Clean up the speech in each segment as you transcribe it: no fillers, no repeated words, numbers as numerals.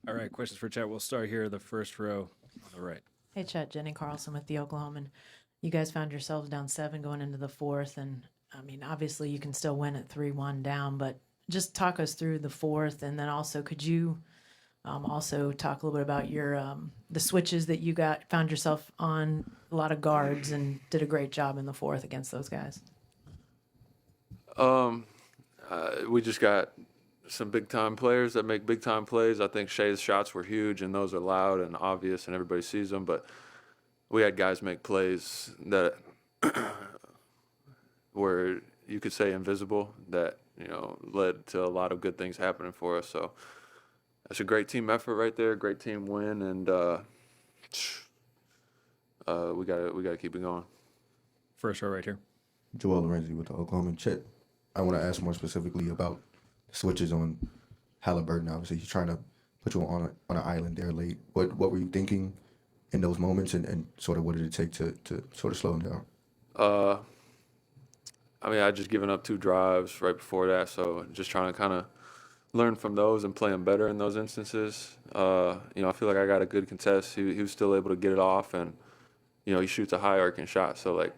All right, questions for Chet. We'll start here, the first row on the right. Hey, Chet, Jenny Carlson with the Oklahoman. You guys found yourselves down 7 going into the fourth, and I mean, obviously you can still win at 3-1 down, but just talk us through the fourth, and then also could you also talk a little bit about your the switches that you found yourself on a lot of guards and did a great job in the fourth against those guys. We just got some big-time players that make big-time plays. I think Shea's shots were huge, and those are loud and obvious, and everybody sees them. But we had guys make plays that were, you could say, invisible, that, led to a lot of good things happening for us. So that's a great team effort right there, great team win, and we gotta keep it going. First row right here. Joel Lorenzi with the Oklahoma. Chet, I want to ask more specifically about switches on Halliburton. Obviously, he's trying to put you on an island there late. What were you thinking in those moments, and sort of what did it take to sort of slow him down? I'd just given up 2 drives right before that, so just trying to kind of learn from those and play him better in those instances. I feel like I got a good contest. He was still able to get it off, and he shoots a high arcing shot. So like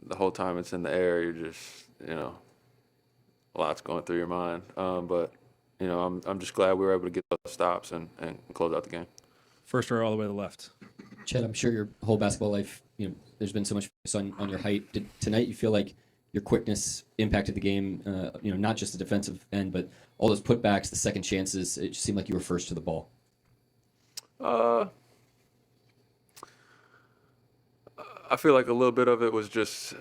the whole time it's in the air, you're just a lot's going through your mind. But I'm just glad we were able to get those stops and close out the game. First row all the way to the left. Chet, I'm sure your whole basketball life, there's been so much focus on your height. Did tonight you feel like your quickness impacted the game? Not just the defensive end, but all those putbacks, the second chances. It just seemed like you were first to the ball. I feel like a little bit of it was just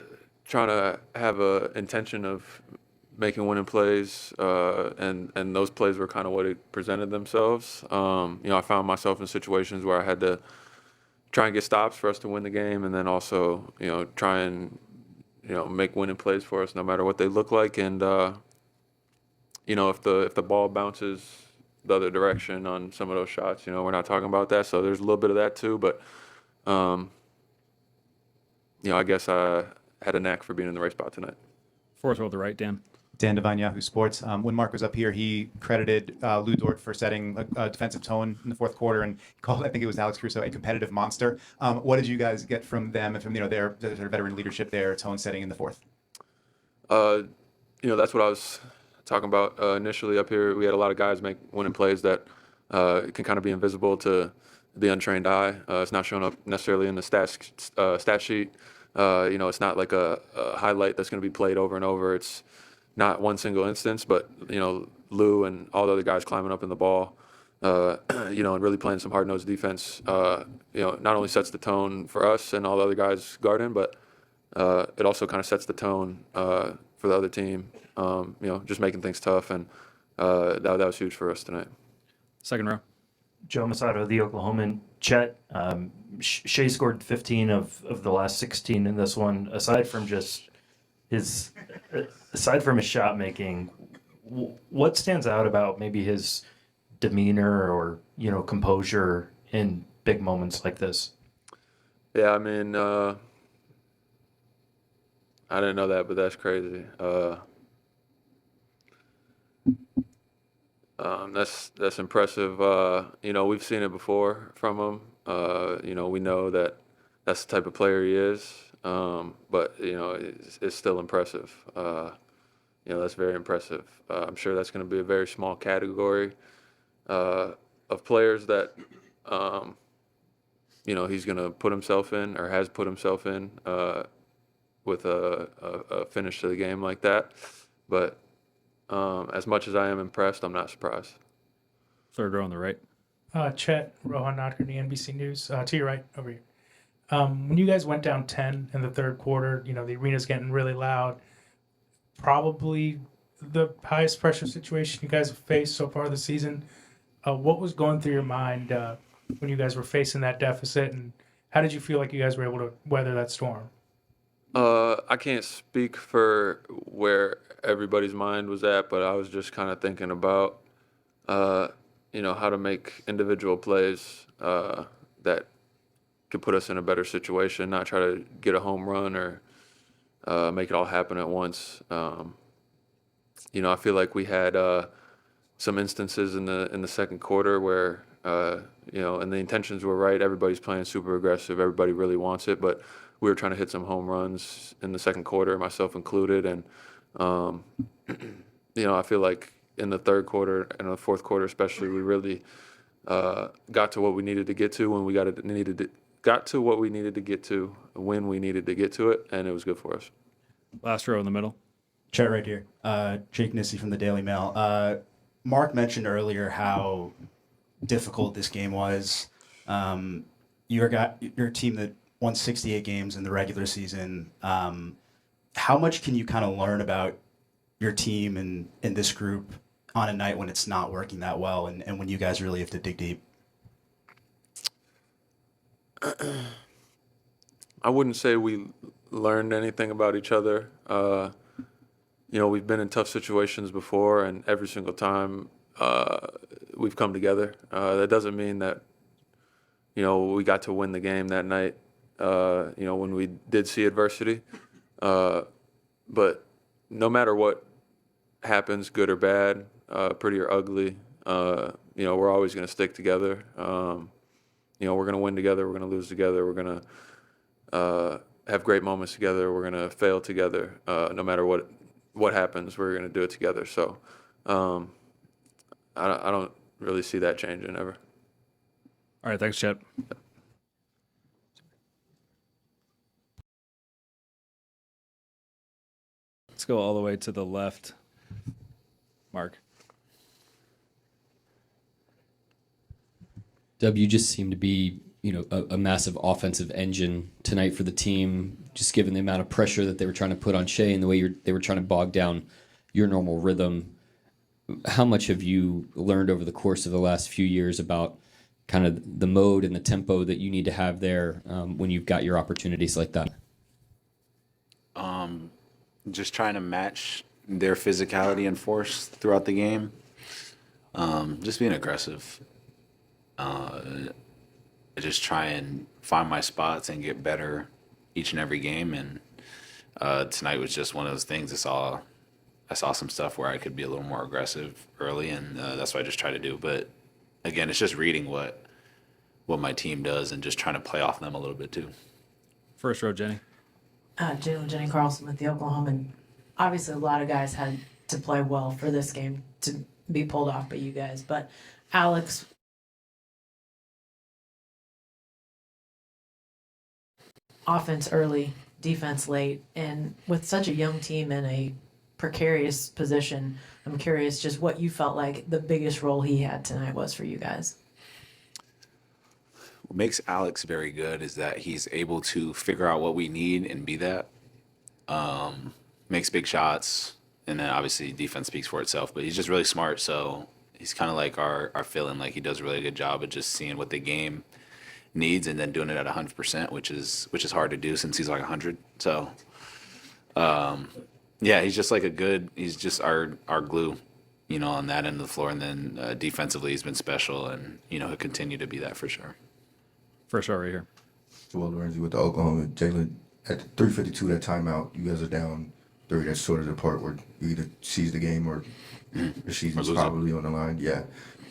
trying to have a intention of making winning plays, and those plays were kind of what it presented themselves. I found myself in situations where I had to try and get stops for us to win the game, and then also, try and, make winning plays for us no matter what they look like. And, if the ball bounces the other direction on some of those shots, we're not talking about that. So there's a little bit of that too. But, I guess I had a knack for being in the right spot tonight. Fourth row to the right, Dan. Dan Devine, Yahoo Sports. When Mark was up here, he credited Lou Dort for setting a defensive tone in the fourth quarter, and he called, I think it was Alex Caruso, a competitive monster. What did you guys get from them and from their sort of veteran leadership, their tone setting in the fourth? That's what I was talking about initially up here. We had a lot of guys make winning plays that can kind of be invisible to the untrained eye. It's not showing up necessarily in the stat sheet. It's not like a highlight that's going to be played over and over. It's not one single instance, but Lou and all the other guys climbing up in the ball, and really playing some hard-nosed defense. Not only sets the tone for us and all the other guys guarding, but it also kind of sets the tone for the other team. Just making things tough, and that was huge for us tonight. Second row. Joe Masato, the Oklahoman. Chet, Shea scored 15 of the last 16 in this one. Aside from his shot making, what stands out about maybe his demeanor or composure in big moments like this? Yeah, I didn't know that, but that's crazy. That's impressive. We've seen it before from him. We know that that's the type of player he is. But it's still impressive. That's very impressive. I'm sure that's going to be a very small category of players that he's going to put himself in or has put himself in with a finish to the game like that. But as much as I am impressed, I'm not surprised. Third row on the right. Chet, Rohan Nadkarni, NBC News. To your right, over here. When you guys went down 10 in the third quarter, the arena's getting really loud. Probably the highest pressure situation you guys have faced so far this season. What was going through your mind when you guys were facing that deficit, and how did you feel like you guys were able to weather that storm? I can't speak for where everybody's mind was at, but I was just kind of thinking about, how to make individual plays that could put us in a better situation, not try to get a home run or make it all happen at once. I feel like we had some instances in the second quarter where And the intentions were right. Everybody's playing super aggressive. Everybody really wants it, but we were trying to hit some home runs in the second quarter, myself included. And, I feel like in the third quarter and the fourth quarter especially, we really got to what we needed to get to when we got to what we needed to get to when we needed to get to it, and it was good for us. Last row in the middle. Chet right here. Jake Nissy from the Daily Mail. Mark mentioned earlier how difficult this game was. You're a team that won 68 games in the regular season. How much can you kind of learn about your team and this group on a night when it's not working that well and when you guys really have to dig deep? I wouldn't say we learned anything about each other. We've been in tough situations before, and every single time we've come together. That doesn't mean that, we got to win the game that night, when we did see adversity. But no matter what happens, good or bad, pretty or ugly, we're always going to stick together. We're going to win together. We're going to lose together. We're going to have great moments together. We're going to fail together. No matter what happens, we're going to do it together. So I don't really see that changing ever. All right, thanks, Chet. Let's go all the way to the left. Mark. W just seemed to be, a massive offensive engine tonight for the team, just given the amount of pressure that they were trying to put on Shea and the way they were trying to bog down your normal rhythm. How much have you learned over the course of the last few years about kind of the mode and the tempo that you need to have there when you've got your opportunities like that? Just trying to match their physicality and force throughout the game. Just being aggressive. Just try and find my spots and get better each and every game. And tonight was just one of those things. I saw some stuff where I could be a little more aggressive early, and that's what I just try to do. But again, it's just reading what my team does and just trying to play off them a little bit too. First row, Jenny. Jenny Carlson with the Oklahoman. Obviously, a lot of guys had to play well for this game to be pulled off by you guys. But Alex, offense early, defense late, and with such a young team in a precarious position, I'm curious just what you felt like the biggest role he had tonight was for you guys. What makes Alex very good is that he's able to figure out what we need and be that. Makes big shots, and then obviously defense speaks for itself, but he's just really smart, so he's kind of like our fill-in. Like, he does a really good job of just seeing what the game needs and then doing it at 100%, which is hard to do since he's like 100. So he's just like he's just our glue, on that end of the floor. And then defensively he's been special, and he'll continue to be that for sure. First row right here. Joel Lorenzi with the Oklahoma. Jalen, at 3:52, that timeout, you guys are down 3. That's sort of the part where you either seize the game or the season's probably on the line. Yeah.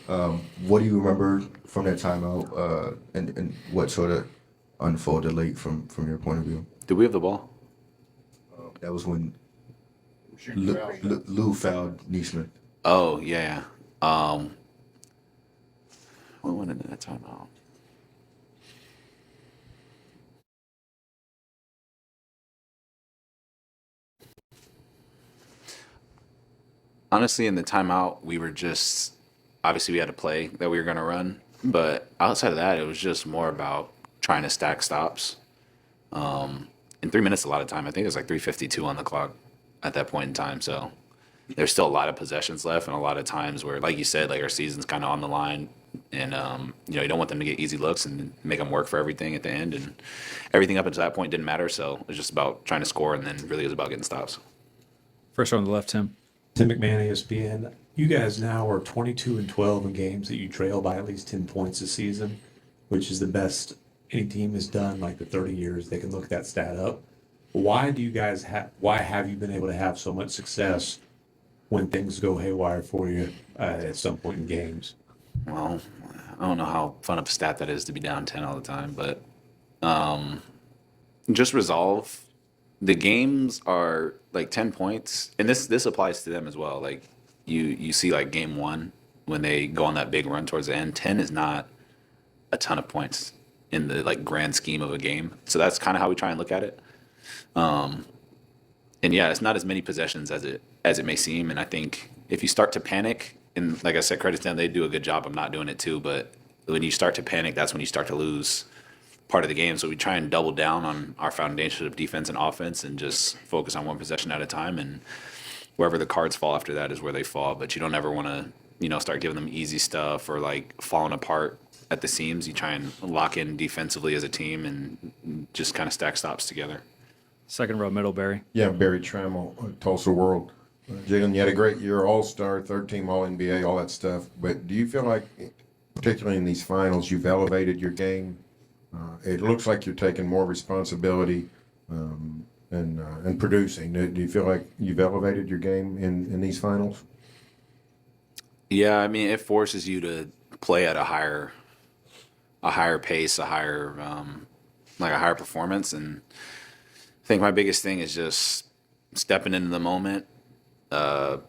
What do you remember from that timeout, and what sort of unfolded late from your point of view? Did we have the ball? That was when Lou fouled Neesmith. Oh, yeah. What went into that timeout? Honestly, in the timeout, we were just, obviously we had a play that we were going to run, but outside of that, it was just more about trying to stack stops. In 3 minutes, a lot of time. I think it was like 3:52 on the clock at that point in time. So there's still a lot of possessions left, and a lot of times where, like you said, like our season's kind of on the line, and you don't want them to get easy looks and make them work for everything at the end. And everything up until that point didn't matter. So it was just about trying to score, and then really it was about getting stops. First row on the left, Tim. Tim McMahon, ESPN. You guys now are 22-12 in games that you trail by at least 10 points this season, which is the best any team has done like the 30 years. They can look that stat up. Why do you guys why have you been able to have so much success when things go haywire for you at some point in games? Well, I don't know how fun of a stat that is to be down 10 all the time, but just resolve. The games are like 10 points, and this applies to them as well. Like you see like game 1 when they go on that big run towards the end, 10 is not a ton of points in the like grand scheme of a game. So that's kind of how we try and look at it. And yeah, it's not as many possessions as it may seem. And I think if you start to panic, and like I said, credit to them, they do a good job of not doing it too. But when you start to panic, that's when you start to lose part of the game. So we try and double down on our foundation of defense and offense, and just focus on one possession at a time. And wherever the cards fall after that is where they fall. But you don't ever want to, start giving them easy stuff or like falling apart at the seams. You try and lock in defensively as a team and just kind of stack stops together. Second row, middle, Barry. Yeah, Barry Trammell, Tulsa World. Jalen, you had a great year, All-Star, third-team All-NBA, all that stuff. But do you feel like, particularly in these finals, you've elevated your game? It looks like you're taking more responsibility and producing. Do you feel like you've elevated your game in these finals? Yeah, I mean, it forces you to play at a higher pace, a higher performance. And I think my biggest thing is just stepping into the moment,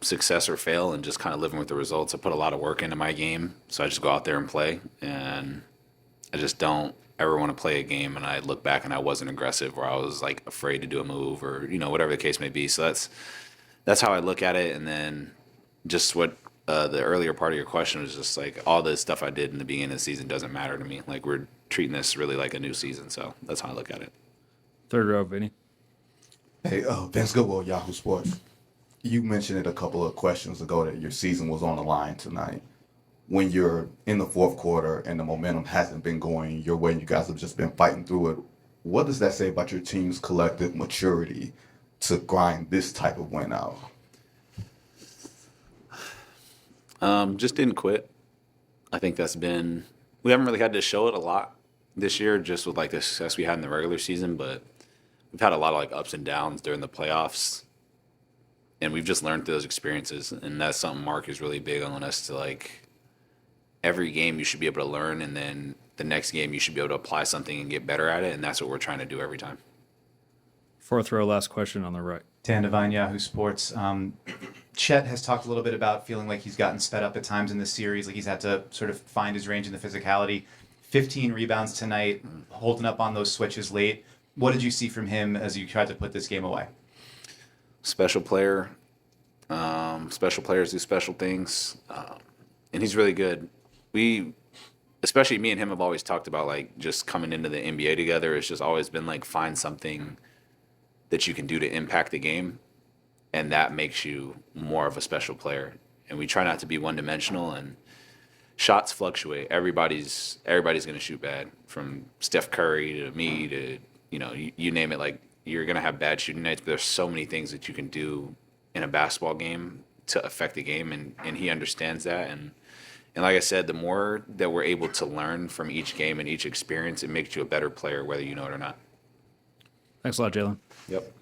success or fail, and just kind of living with the results. I put a lot of work into my game, so I just go out there and play. And I just don't ever want to play a game and I look back and I wasn't aggressive, or I was like afraid to do a move, or whatever the case may be. So that's how I look at it. And then just what the earlier part of your question was, just like all the stuff I did in the beginning of the season doesn't matter to me. Like, we're treating this really like a new season. So that's how I look at it. Third row, Vinny. Hey, Vince Goodwill, Yahoo Sports. You mentioned it a couple of questions ago that your season was on the line tonight. When you're in the fourth quarter and the momentum hasn't been going your way and you guys have just been fighting through it, what does that say about your team's collective maturity to grind this type of win out? Just didn't quit. I think we haven't really had to show it a lot this year, just with like the success we had in the regular season, but we've had a lot of like ups and downs during the playoffs, and we've just learned through those experiences. And that's something Mark is really big on us to, like, every game you should be able to learn, and then the next game you should be able to apply something and get better at it. And that's what we're trying to do every time. Fourth row, last question on the right. Dan Devine, Yahoo Sports. Chet has talked a little bit about feeling like he's gotten sped up at times in this series, like he's had to sort of find his range in the physicality. 15 rebounds tonight, holding up on those switches late. What did you see from him as you tried to put this game away? Special player. Special players do special things. And he's really good. Especially me and him, have always talked about, like, just coming into the NBA together. It's just always been like, find something that you can do to impact the game, and that makes you more of a special player. And we try not to be one-dimensional, and shots fluctuate. Everybody's going to shoot bad, from Steph Curry to me to, you name it. Like, you're going to have bad shooting nights, but there's so many things that you can do in a basketball game to affect the game, and he understands that. And like I said, the more that we're able to learn from each game and each experience, it makes you a better player, whether you know it or not. Thanks a lot, Jalen. Yep.